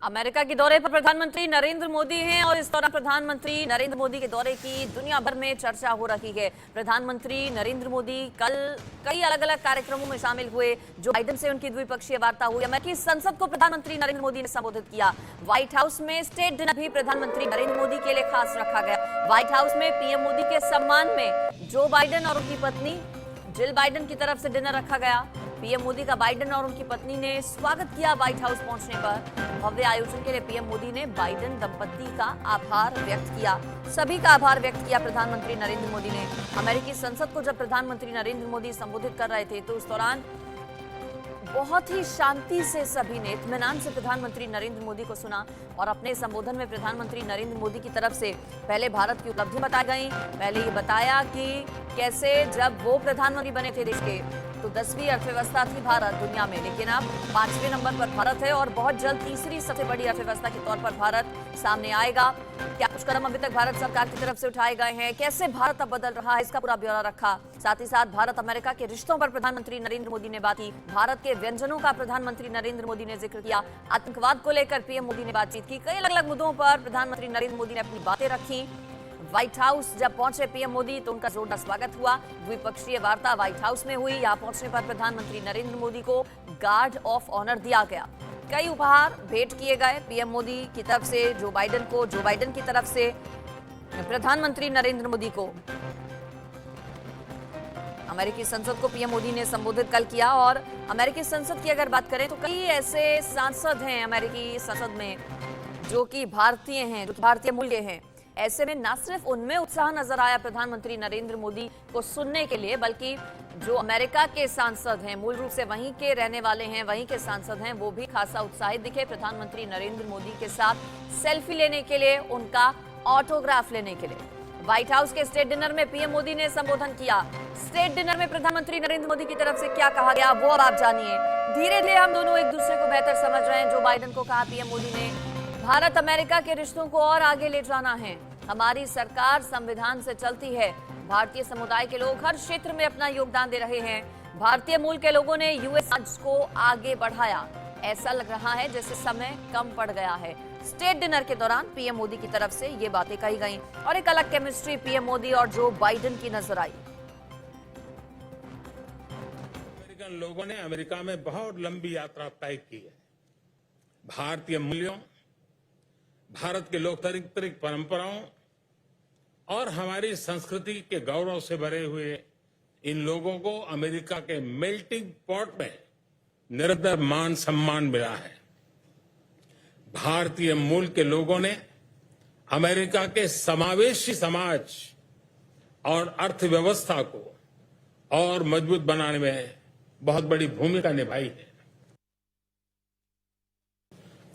America के दौरे पर प्रधानमंत्री नरेंद्र मोदी हैं और इस दौरान प्रधानमंत्री नरेंद्र मोदी के दौरे की दुनिया भर में चर्चा हो रही है। प्रधानमंत्री नरेंद्र मोदी कल कई अलग अलग कार्यक्रमों में शामिल हुए। जो बाइडेन से उनकी द्विपक्षीय वार्ता हुई। अमेरिकी संसद को प्रधानमंत्री नरेंद्र मोदी ने संबोधित किया। व्हाइट हाउस में स्टेट डिनर भी प्रधानमंत्री नरेंद्र मोदी के लिए खास रखा गया। व्हाइट हाउस में पीएम मोदी के सम्मान में जो बाइडेन और उनकी पत्नी जिल बाइडेन की तरफ से डिनर रखा गया। पीएम मोदी का बाइडेन और उनकी पत्नी ने स्वागत किया। व्हाइट हाउस पहुंचने पर भव्य आयोजन के लिए पीएम मोदी ने बाइडेन दंपत्ति का आभार व्यक्त किया। सभी का आभार व्यक्त किया प्रधानमंत्री नरेंद्र मोदी ने। अमेरिकी संसद को जब प्रधानमंत्री नरेंद्र मोदी संबोधित कर रहे थे तो उस दौरान बहुत ही शांति से सभी ने इत्मीनान से प्रधानमंत्री नरेंद्र मोदी को सुना और अपने संबोधन में प्रधानमंत्री नरेंद्र मोदी की तरफ से पहले भारत की उपलब्धि बताई गई। पहले ये बताया कि कैसे जब वो प्रधानमंत्री बने थे देश के तो 10वीं अर्थव्यवस्था थी भारत दुनिया में, लेकिन अब 5वें नंबर पर भारत है और बहुत जल्द तीसरी सबसे बड़ी अर्थव्यवस्था के तौर पर भारत सामने आएगा। क्या कुछ कदम अभी तक भारत सरकार की तरफ से उठाए गए हैं, कैसे भारत अब बदल रहा है, इसका पूरा ब्यौरा रखा। साथ ही साथ भारत अमेरिका के रिश्तों पर प्रधानमंत्री नरेंद्र मोदी ने बात की। भारत के व्यंजनों का प्रधानमंत्री नरेंद्र मोदी ने जिक्र किया। आतंकवाद को लेकर पीएम मोदी ने बातचीत की। कई अलग अलग मुद्दों पर प्रधानमंत्री नरेंद्र मोदी ने अपनी बातें रखी। व्हाइट हाउस जब पहुंचे पीएम मोदी तो उनका जोरदार स्वागत हुआ। द्विपक्षीय वार्ता व्हाइट हाउस में हुई। यहां पहुंचने पर प्रधानमंत्री नरेंद्र मोदी को गार्ड ऑफ ऑनर दिया गया। कई उपहार भेंट किए गए पीएम मोदी की तरफ से जो बाइडेन की तरफ से प्रधानमंत्री नरेंद्र मोदी को। अमेरिकी संसद को पीएम मोदी ने संबोधित कल किया और अमेरिकी संसद की अगर बात करें तो कई ऐसे सांसद हैं अमेरिकी संसद में जो कि भारतीय हैं, जो भारतीय मूल के हैं। ऐसे में न सिर्फ उनमें उत्साह नजर आया प्रधानमंत्री नरेंद्र मोदी को सुनने के लिए, बल्कि जो अमेरिका के सांसद हैं, मूल रूप से वहीं के रहने वाले हैं, वहीं के सांसद हैं, वो भी खासा उत्साहित दिखे प्रधानमंत्री नरेंद्र मोदी के साथ सेल्फी लेने के लिए, उनका ऑटोग्राफ लेने के लिए। व्हाइट हाउस के स्टेट डिनर में पीएम मोदी ने संबोधन किया। स्टेट डिनर में प्रधानमंत्री नरेंद्र मोदी की तरफ से क्या कहा गया वो अब आप जानिए। धीरे धीरे हम दोनों एक दूसरे को बेहतर समझ रहे हैं। जो बाइडेन को कहा पीएम मोदी ने, भारत अमेरिका के रिश्तों को और आगे ले जाना है। हमारी सरकार संविधान से चलती है। भारतीय समुदाय के लोग हर क्षेत्र में अपना योगदान दे रहे हैं। भारतीय मूल के लोगों ने यूएस आज को आगे बढ़ाया। ऐसा लग रहा है जैसे समय कम पड़ गया है। स्टेट डिनर के दौरान पीएम मोदी की तरफ से ये बातें कही गईं और एक अलग केमिस्ट्री पीएम मोदी और जो बाइडेन की नजर आई। अमेरिकन लोगों ने अमेरिका में बहुत लंबी यात्रा तय की है। भारतीय मूल्यों, भारत के लोकतांत्रिक परंपराओं और हमारी संस्कृति के गौरव से भरे हुए इन लोगों को अमेरिका के मेल्टिंग पॉट में निरंतर मान सम्मान मिला है। भारतीय मूल के लोगों ने अमेरिका के समावेशी समाज और अर्थव्यवस्था को और मजबूत बनाने में बहुत बड़ी भूमिका निभाई है।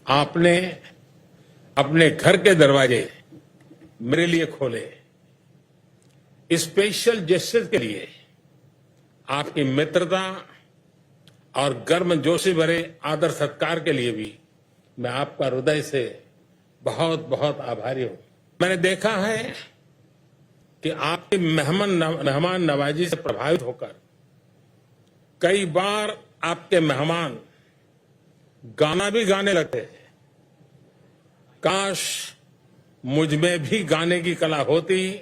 आपने अपने घर के दरवाजे मेरे लिए खोले। स्पेशल जेस्चर के लिए, आपकी मित्रता और गर्मजोशी भरे आदर सत्कार के लिए भी मैं आपका हृदय से बहुत बहुत आभारी हूं। मैंने देखा है कि आपकी मेहमान नवाजी से प्रभावित होकर कई बार आपके मेहमान गाना भी गाने लगते हैं। काश मुझ में भी गाने की कला होती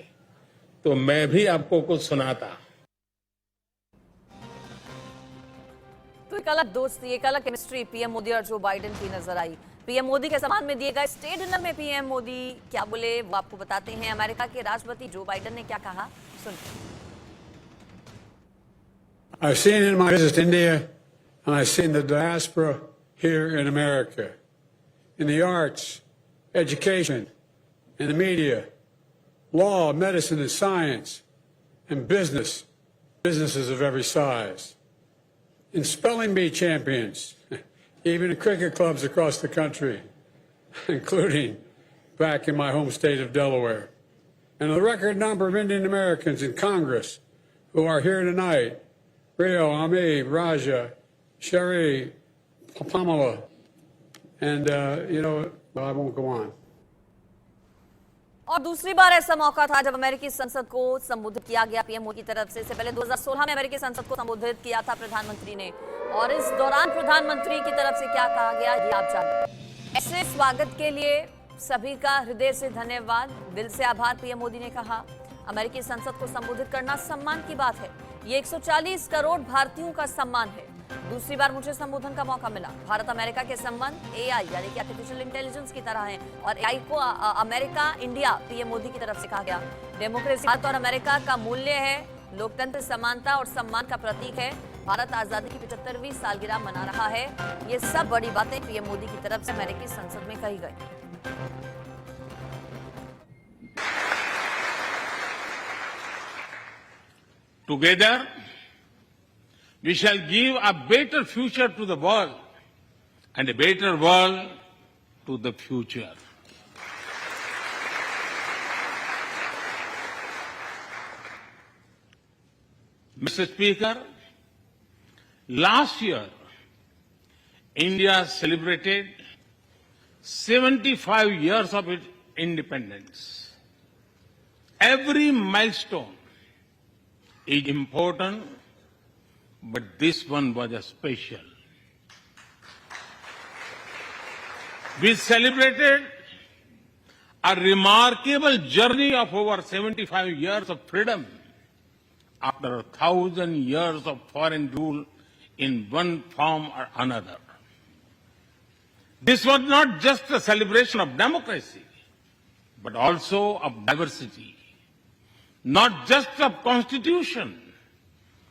तो मैं भी आपको कुछ सुनाता। तो एक अलग दोस्ती, एक अलग केमिस्ट्री पीएम मोदी और जो बाइडेन की नजर आई। पीएम मोदी के सम्मान में दिए गए स्टेट डिनर में पीएम मोदी क्या बोले वो आपको बताते हैं। अमेरिका के राष्ट्रपति जो बाइडेन ने क्या कहा सुनिए। I've seen in my visit to India, and I've seen the diaspora here in America, in the arts, education, in the media, law, medicine, and science, and businesses of every size, in spelling bee champions, even in cricket clubs across the country, including back in my home state of Delaware, and a record number of Indian Americans in Congress who are here tonight. Rio, Ami, Raja, Sherry, Pamela, and, I won't go on. और दूसरी बार ऐसा मौका था जब अमेरिकी संसद को संबोधित किया गया पीएम मोदी की तरफ से। इससे पहले 2016 में अमेरिकी संसद को संबोधित किया था प्रधानमंत्री ने और इस दौरान प्रधानमंत्री की तरफ से क्या कहा गया ये आप जानिए। ऐसे स्वागत के लिए सभी का हृदय से धन्यवाद, दिल से आभार, पीएम मोदी ने कहा। अमेरिकी संसद को संबोधित करना सम्मान की बात है। ये 140 करोड़ भारतीयों का सम्मान है। दूसरी बार मुझे संबोधन का मौका मिला। भारत अमेरिका के संबंध एआई यानी कि आर्टिफिशियल इंटेलिजेंस की तरह हैं और एआई को अमेरिका इंडिया पीएम मोदी की तरफ से कहा गया। डेमोक्रेसी भारत और अमेरिका का मूल्य है, लोकतंत्र समानता और सम्मान का प्रतीक है। भारत आजादी की 75वीं सालगिरह मना रहा है। ये सब बड़ी बातें पीएम मोदी की तरफ से अमेरिकी संसद में कही गई। Together, we shall give a better future to the world and a better world to the future. Mr. Speaker, last year, India celebrated 75 years of its independence. Every milestone is important, but this one was a special. We celebrated a remarkable journey of over 75 years of freedom after 1,000 years of foreign rule in one form or another. This was not just a celebration of democracy, but also of diversity. Not just of constitution,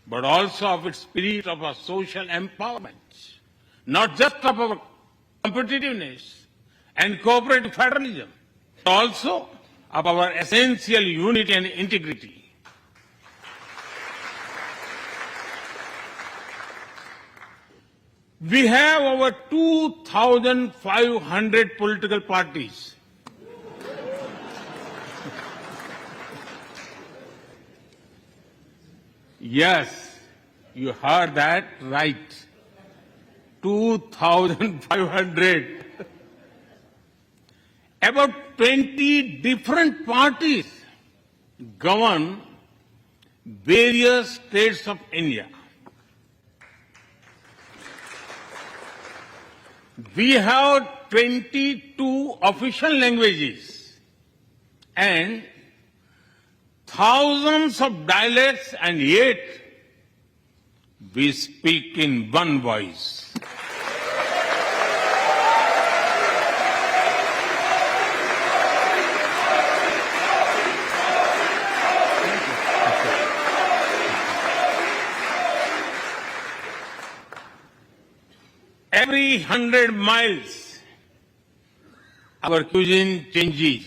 but also of its spirit of our social empowerment. Not just of our competitiveness and cooperative federalism, but also of our essential unity and integrity. We have over 2,500 political parties. Yes, you heard that right. 2,500. About 20 different parties govern various states of India. We have 22 official languages and thousands of dialects, and yet we speak in one voice. Every 100 miles, our cuisine changes.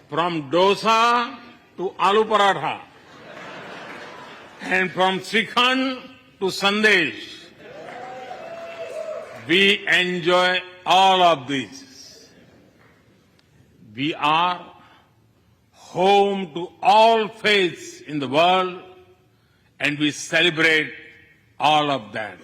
From dosa to aloo paratha, and from Srikhand to Sandesh. We enjoy all of this. We are home to all faiths in the world, and we celebrate all of them.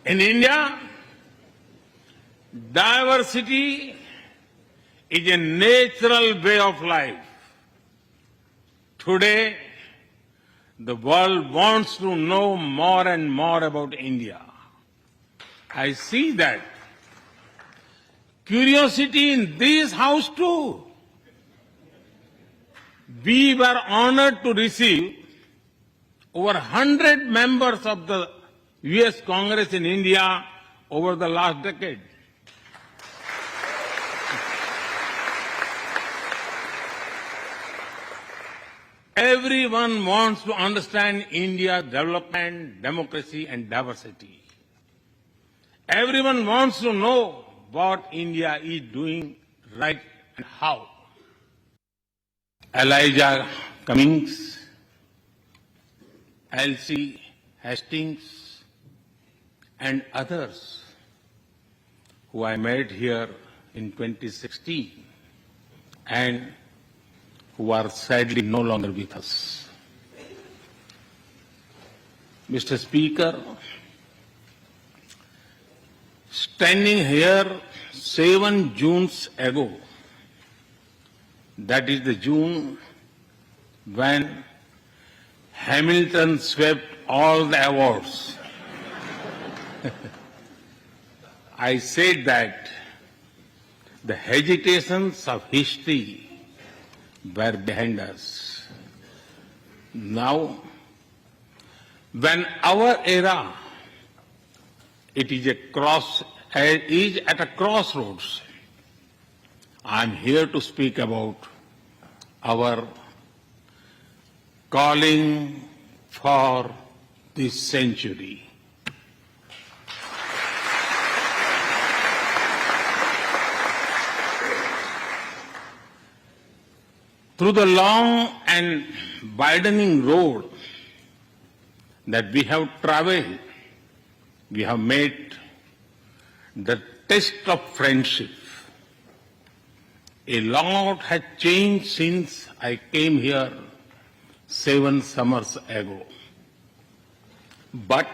In India, diversity is a natural way of life. Today, the world wants to know more and more about India. I see that curiosity in this house too. We were honored to receive over 100 members of the U.S. Congress in India over the last decade. Everyone wants to understand India's development, democracy, and diversity. Everyone wants to know what India is doing right and how. Elijah Cummings, Elsie Hastings, and others who I met here in 2016 and who are sadly no longer with us. Mr. Speaker, Standing here 7 Junes ago, that is the June when Hamilton swept all the awards, I said that the hesitations of history were behind us. Now, when our era is at a crossroads, I am here to speak about our calling for this century. Through the long and widening road that we have traveled, we have made the test of friendship. A lot has changed since I came here 7 summers ago. But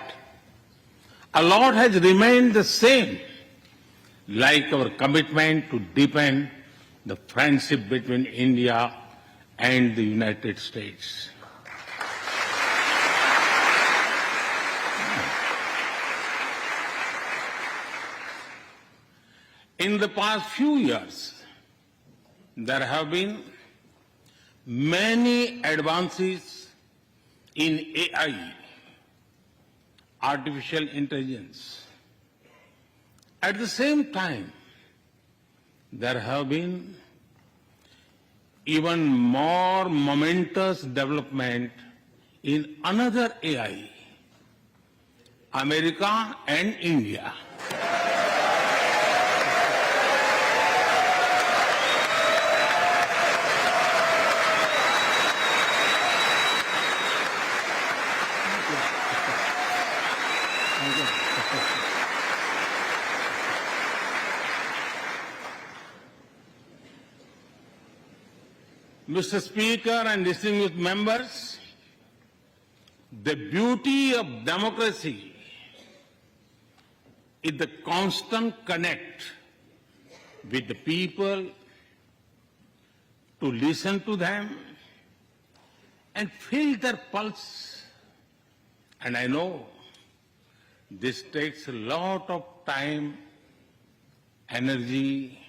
a lot has remained the same, like our commitment to deepen the friendship between India and the United States. In the past few years, there have been many advances in AI, artificial intelligence. At the same time, there have been even more momentous development in another AI, America and India. Mr. Speaker and distinguished members, the beauty of democracy is the constant connect with the people, to listen to them and feel their pulse. And I know this takes a lot of time, energy,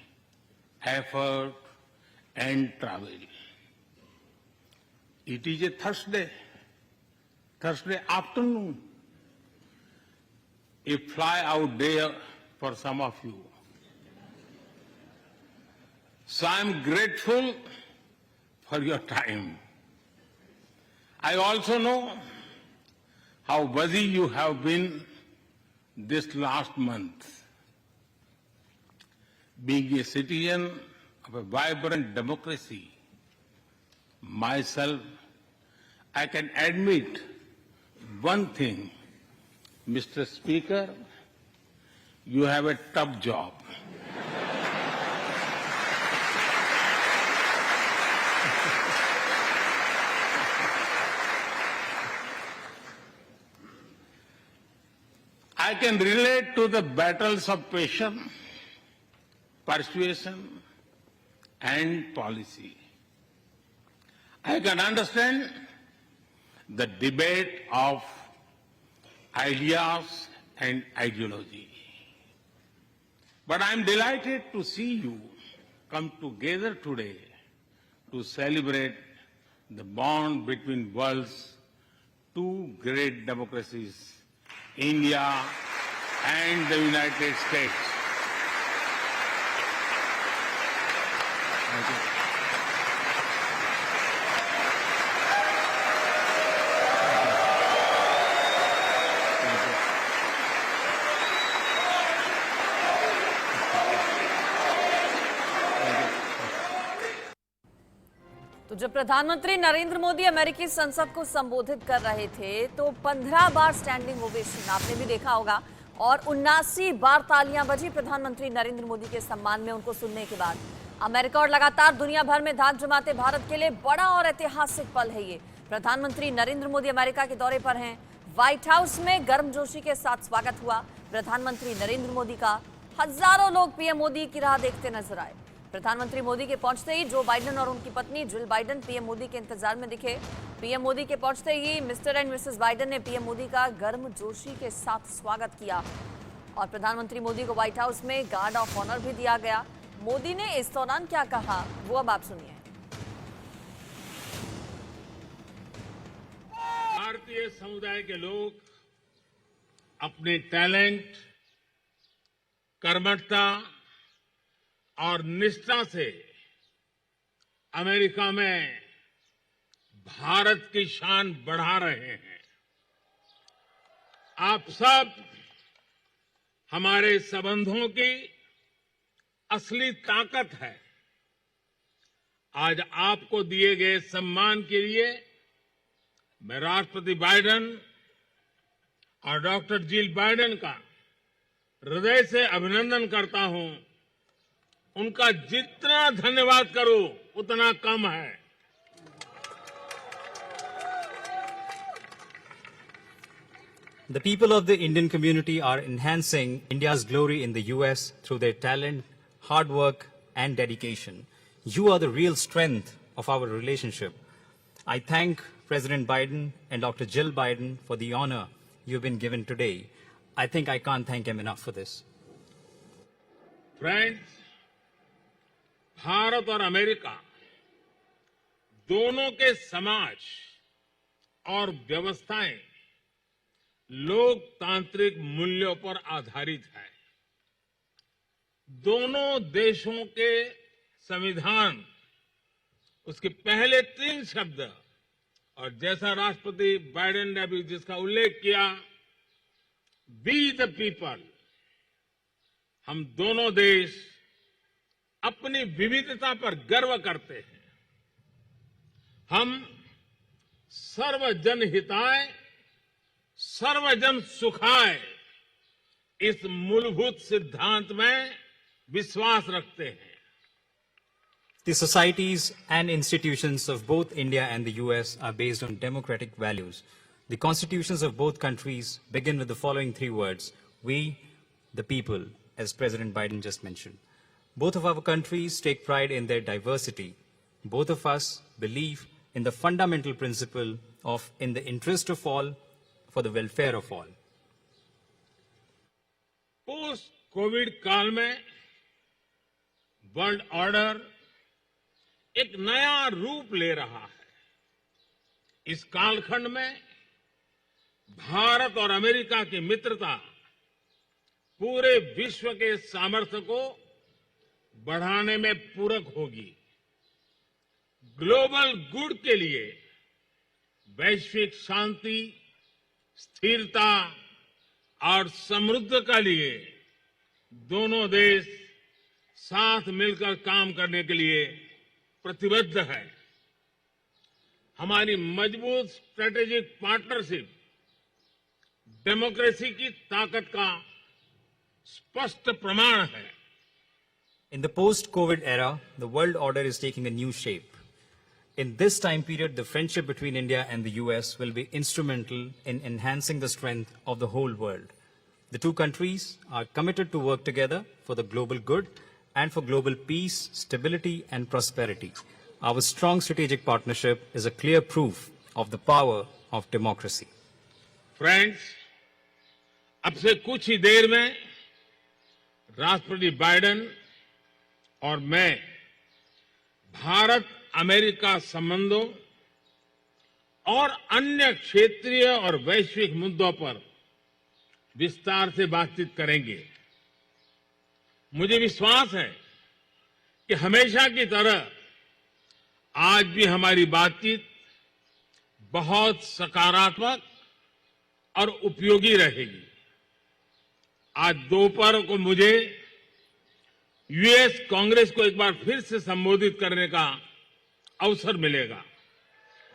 effort, and travel. It is a Thursday afternoon, a fly-out day for some of you. So I'm grateful for your time. I also know how busy you have been this last month. Being a citizen of a vibrant democracy, myself, I can admit one thing, Mr. Speaker, you have a tough job. I can relate to the battles of patience, persuasion, and policy. I can understand the debate of ideas and ideology. But I'm delighted to see you come together today to celebrate the bond between world's two great democracies, India and the United States. Thank you. तो जब प्रधानमंत्री नरेंद्र मोदी अमेरिकी संसद को संबोधित कर रहे थे तो 15 बार स्टैंडिंग ओवेशन आपने भी देखा होगा और 79 बार तालियां बजी प्रधानमंत्री नरेंद्र मोदी के सम्मान में उनको सुनने के बाद। अमेरिका और लगातार दुनिया भर में धाक जमाते भारत के लिए बड़ा और ऐतिहासिक पल है ये। प्रधानमंत्री नरेंद्र मोदी अमेरिका के दौरे पर हैं। व्हाइट हाउस में गर्मजोशी के साथ स्वागत हुआ प्रधानमंत्री नरेंद्र मोदी का। हजारों लोग पीएम मोदी की राह देखते नजर आए। प्रधानमंत्री मोदी के पहुंचते ही जो बाइडेन और उनकी पत्नी जिल बाइडेन पीएम मोदी के इंतजार में दिखे। पीएम मोदी के पहुंचते ही मिस्टर एंड मिसेस बाइडेन ने पीएम मोदी का गर्मजोशी के साथ स्वागत किया और प्रधानमंत्री मोदी को व्हाइट हाउस में गार्ड ऑफ ऑनर भी दिया गया। मोदी ने इस दौरान क्या कहा वो अब आप सुनिए। भारतीय समुदाय के लोग अपने टैलेंट, कर्मठता और निष्ठा से अमेरिका में भारत की शान बढ़ा रहे हैं। आप सब हमारे संबंधों की असली ताकत है। आज आपको दिए गए सम्मान के लिए मैं राष्ट्रपति बाइडेन और डॉक्टर जिल बाइडेन का हृदय से अभिनंदन करता हूं। उनका जितना धन्यवाद करूं उतना कम है। The people of the Indian community are enhancing India's glory in the US through their talent, hard work, and dedication. You are the real strength of our relationship. I thank President Biden and Dr. Jill Biden for the honor you've been given today. I think I can't thank him enough for this. Friends, Bharat और America दोनों के समाज और व्यवस्थाएं लोकतांत्रिक मूल्यों पर आधारित है। दोनों देशों के संविधान, उसके पहले 3 शब्द और जैसा राष्ट्रपति बाइडेन ने अभी जिसका उल्लेख किया, वी द पीपल, हम दोनों देश अपनी विविधता पर गर्व करते हैं। हम सर्वजन हिताय सर्वजन सुखाय इस मूलभूत सिद्धांत में विश्वास रखते हैं। The societies and institutions of both India and the US are based on democratic values. The constitutions of both countries begin with the following 3 words: we, the people, as President Biden just mentioned. Both of our countries take pride in their diversity. Both of us believe in the fundamental principle of in the interest of all, for the welfare of all. Post Covid काल में world order एक नया रूप ले रहा है। इस कालखंड में भारत और अमेरिका की मित्रता पूरे विश्व के सामर्थ्य को बढ़ाने में पूरक होगी। ग्लोबल गुड के लिए वैश्विक शांति, स्थिरता और समृद्धि के लिए दोनों देश साथ मिलकर काम करने के लिए प्रतिबद्ध है। हमारी मजबूत स्ट्रेटेजिक पार्टनरशिप डेमोक्रेसी की ताकत का स्पष्ट प्रमाण है। In the post-COVID era, the world order is taking a new shape. In this time period, the friendship between India and the US will be instrumental in enhancing the strength of the whole world. The two countries are committed to work together for the global good and for global peace, stability, and prosperity. Our strong strategic partnership is a clear proof of the power of democracy. Friends, अब से कुछ ही देर में राष्ट्रपति Biden और मैं Bharat America संबंधों और अन्य क्षेत्रीय और वैश्विक मुद्दों पर विस्तार से बातचीत करेंगे। मुझे विश्वास है कि हमेशा की तरह आज भी हमारी बातचीत बहुत सकारात्मक और उपयोगी रहेगी। आज दोपहर को मुझे यूएस कांग्रेस को एक बार फिर से संबोधित करने का अवसर मिलेगा।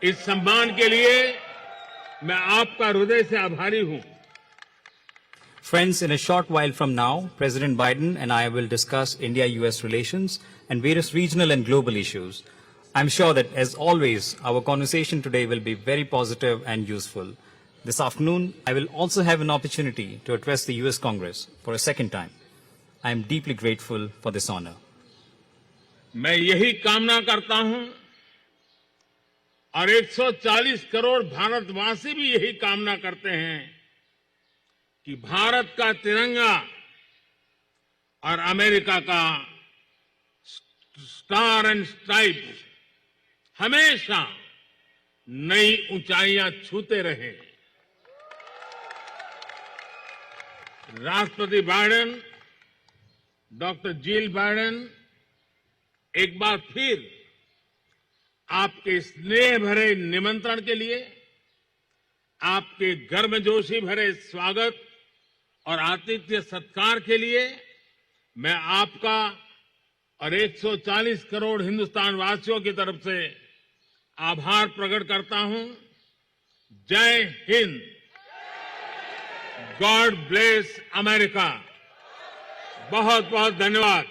इस सम्मान के लिए मैं आपका हृदय से आभारी हूं। Friends, in a short while from now, President Biden and I will discuss India-US relations and various regional and global issues. I'm sure that, as always, our conversation today will be very positive and useful. This afternoon, I will also have an opportunity to address the US Congress for a second time. I am deeply grateful for this honor. मैं यही कामना करता हूं और 140 करोड़ भारतवासी भी यही कामना करते हैं कि भारत का तिरंगा और अमेरिका का स्टार एंड स्ट्राइप हमेशा नई ऊंचाइयां छूते रहे। राष्ट्रपति बाइडेन, डॉक्टर जिल बाइडेन, एक बार फिर आपके स्नेह भरे निमंत्रण के लिए, आपके गर्मजोशी भरे स्वागत और आतिथ्य सत्कार के लिए मैं आपका और 140 करोड़ हिंदुस्तान वासियों की तरफ से आभार प्रकट करता हूं। जय हिंद। God bless America. बहुत बहुत धन्यवाद।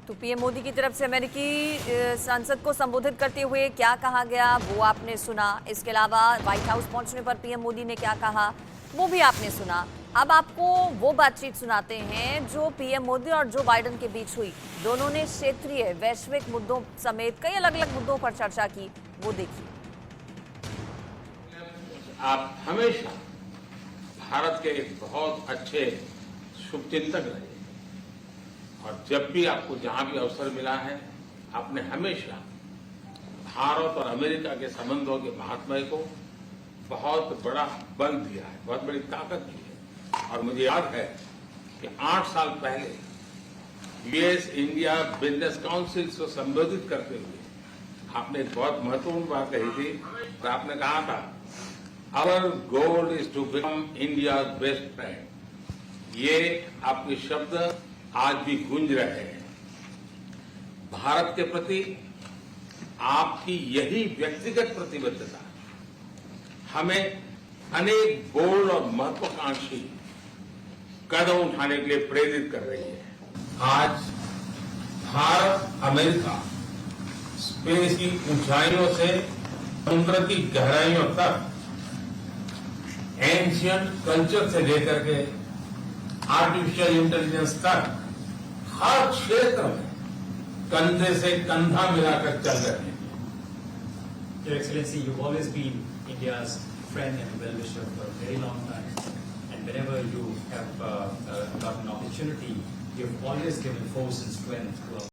तो पीएम मोदी की तरफ से अमेरिकी सांसद को संबोधित करते हुए क्या कहा गया वो आपने सुना। इसके अलावा व्हाइट हाउस पहुंचने पर पीएम मोदी ने क्या कहा वो भी आपने सुना। अब आपको वो बातचीत सुनाते हैं जो पीएम मोदी और जो बाइडेन के बीच हुई। दोनों ने क्षेत्रीय वैश्विक मुद्दों समेत कई अलग अलग मुद्दों पर चर्चा की, वो देखिए। आप हमेशा भारत के एक बहुत अच्छे शुभचिंतक रहे और जब भी आपको जहां भी अवसर मिला है आपने हमेशा भारत और अमेरिका के संबंधों के महात्म्य को बहुत बड़ा बल दिया है, बहुत बड़ी ताकत दी है। और मुझे याद है कि 8 साल पहले यूएस इंडिया बिजनेस काउंसिल को संबोधित करते हुए आपने एक बहुत महत्वपूर्ण बात कही थी और आपने कहा था, our goal is to become India best friend. ये आपके शब्द आज भी गूंज रहे हैं। भारत के प्रति आपकी यही व्यक्तिगत प्रतिबद्धता हमें अनेक बोल्ड और महत्वाकांक्षी कदम उठाने के लिए प्रेरित कर रही है। आज भारत अमेरिका स्पेस की ऊंचाइयों से समुद्र की गहराइयों तक, एंशियंट कल्चर से लेकर के आर्टिफिशियल इंटेलिजेंस तक हर क्षेत्र में कंधे से कंधा मिलाकर चल रहे हैं। Your Excellency, you've always been India's friend and well-wisher for a very long time. And whenever you have gotten an opportunity, you've always given force and strength to our